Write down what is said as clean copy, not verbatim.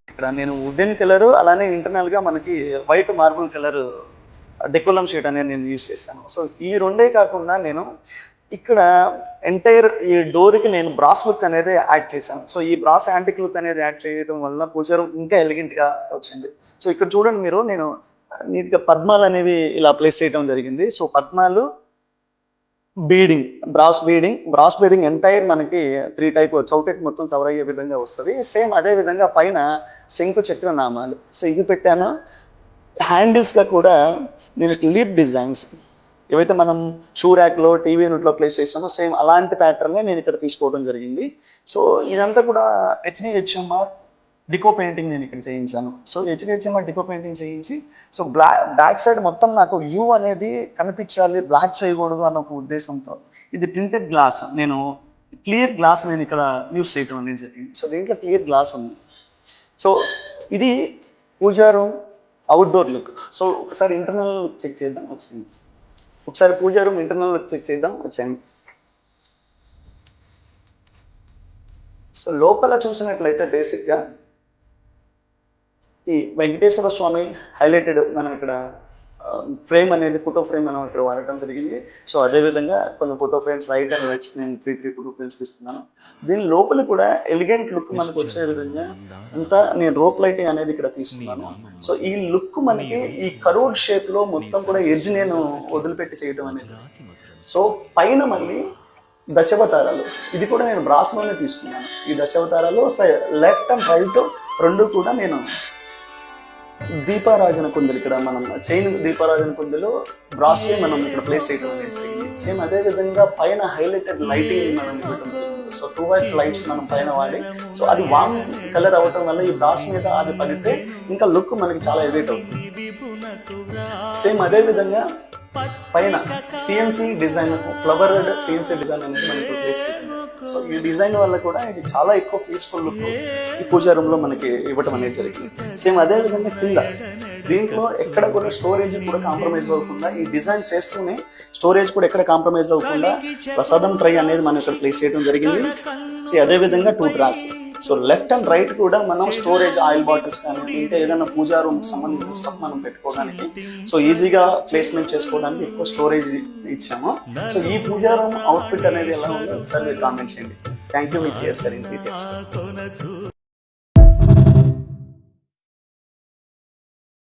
ఇక్కడ నేను wooden colour అలానే ఇంటర్నల్ గా మనకి white marble colour Decolam sheet అనేది నేను యూజ్ చేశాను. సో ఈ రెండే కాకుండా నేను ఇక్కడ ఎంటైర్ ఈ డోర్కి నేను బ్రాస్ లుక్ అనేది యాడ్ చేశాను. సో ఈ బ్రాస్ యాంటిక్ లుక్ అనేది యాడ్ చేయడం వల్ల పూజారం ఇంకా ఎలిగెంట్గా వచ్చింది. సో ఇక్కడ చూడండి మీరు, నేను నీట్గా పద్మాలు అనేవి ఇలా ప్లేస్ చేయడం జరిగింది. సో పద్మాలు బీడింగ్, బ్రాస్ బీడింగ్ ఎంటైర్ మనకి 3 టైప్ చౌకెట్ మొత్తం కవర్ అయ్యే విధంగా వస్తుంది. సేమ్ అదే విధంగా పైన శంకు చక్ర నామాలు సో ఇవి పెట్టాను. హ్యాండిల్స్గా కూడా నేను లీప్ డిజైన్స్ ఏవైతే మనం షూ ర్యాక్లో టీవీ యూనిట్లో ప్లేస్ చేస్తామో సేమ్ అలాంటి ప్యాటర్నే నేను ఇక్కడ తీసుకోవడం జరిగింది. సో ఇదంతా కూడా హెచ్డిహెచ్ఎంఆర్ డికో పెయింటింగ్ నేను ఇక్కడ చేయించాను. సో హెచ్డిహెచ్ఎంఆర్ డికో పెయింటింగ్ చేయించి సో బ్యాక్ సైడ్ మొత్తం నాకు వ్యూ అనేది కనిపించాలి, బ్లాక్ చేయకూడదు అన్న ఒక ఉద్దేశంతో ఇది ప్రింటెడ్ గ్లాస్, నేను క్లియర్ గ్లాస్ నేను ఇక్కడ యూస్ చేయడం అనేది జరిగింది. సో దీంట్లో క్లియర్ గ్లాస్ ఉంది. సో ఇది పూజా రూమ్ అవుట్డోర్ లుక్. సో ఒకసారి ఇంటర్నల్ లుక్ చెక్ చేద్దాం వచ్చింది. ఒకసారి పూజా రూమ్ ఇంటర్నల్ లుక్ చెక్ చేద్దాం వచ్చాను. సో లోపల చూసినట్లయితే బేసిక్గా ఈ వెంకటేశ్వర స్వామి హైలైటెడ్ మనం ఇక్కడ ఫ్రేమ్ అనేది ఫోటో ఫ్రేమ్ మనం ఇక్కడ వాడటం జరిగింది. సో అదేవిధంగా కొన్ని photo frames right and left నేను 3 ఫోటో ఫ్రేమ్స్ తీసుకున్నాను. దీని లోపల కూడా ఎలిగెంట్ లుక్ మనకు వచ్చే విధంగా అంతా నేను రోప్ లైటింగ్ అనేది ఇక్కడ తీసుకున్నాను. సో ఈ లుక్ మనకి ఈ కరోడ్ షేప్ లో మొత్తం కూడా ఎడ్జ్ నేను వదిలిపెట్టి చేయడం అనేది. సో పైన మళ్ళీ దశావతారాలు, ఇది కూడా నేను బ్రాస్లోనే తీసుకున్నాను. ఈ దశావతారాలు లెఫ్ట్ అండ్ రైట్ రెండు కూడా నేను దీపారాజన కుందలు, ఇక్కడ మనం చైన్ దీపారాజన కుందలు బ్రాస్లే మనం ఇక్కడ ప్లేస్ చేయడం అనేది జరిగింది. సేమ్ అదే విధంగా పైన హైలైటెడ్ లైటింగ్ మనం ఇవ్వడం జరిగింది. సో 2 వైట్ లైట్స్ మనం పైన వాడి సో అది వామ్ కలర్ అవ్వటం వల్ల ఈ బ్రాస్ మీద అది పడితే ఇంకా లుక్ మనకి చాలా ఎలివేట్ అవుతుంది. సేమ్ అదే విధంగా పైన CNC design, flower CNC design అనేది మనకి ప్లేస్ చేయండి. సో ఈ డిజైన్ వల్ల కూడా ఇది చాలా ఎక్కువ పీస్ఫుల్ లుక్ ఈ పూజా రూమ్ లో మనకి ఇవ్వటం అనేది జరిగింది. సేమ్ అదే విధంగా కింద దీంట్లో ఎక్కడ కూడా స్టోరేజ్ కూడా కాంప్రమైజ్ అవ్వకుండా ఈ డిజైన్ చేస్తూనే స్టోరేజ్ కూడా ఎక్కడ కాంప్రమైజ్ అవ్వకుండా ప్రసాదం ట్రై అనేది మనం ఇక్కడ ప్లేస్ చేయడం జరిగింది. సో అదే విధంగా 2 drawers. So left and right కూడా మనం స్టోరేజ్ ఆయిల్ బాటిల్స్ కానీ ఇంకా ఏదైనా పూజా రూమ్ సంబంధించిన స్టఫ్ మనం పెట్టుకోవడానికి సో ఈజీగా ప్లేస్మెంట్ చేసుకోవడానికి ఎక్కువ స్టోరేజ్ ఇచ్చాము. సో ఈ పూజా రూమ్ అవుట్ఫిట్ అనేది ఎలా ఉందో ఒకసారి మీరు కామెంట్ చేయండి. Thank you me CS sir in details.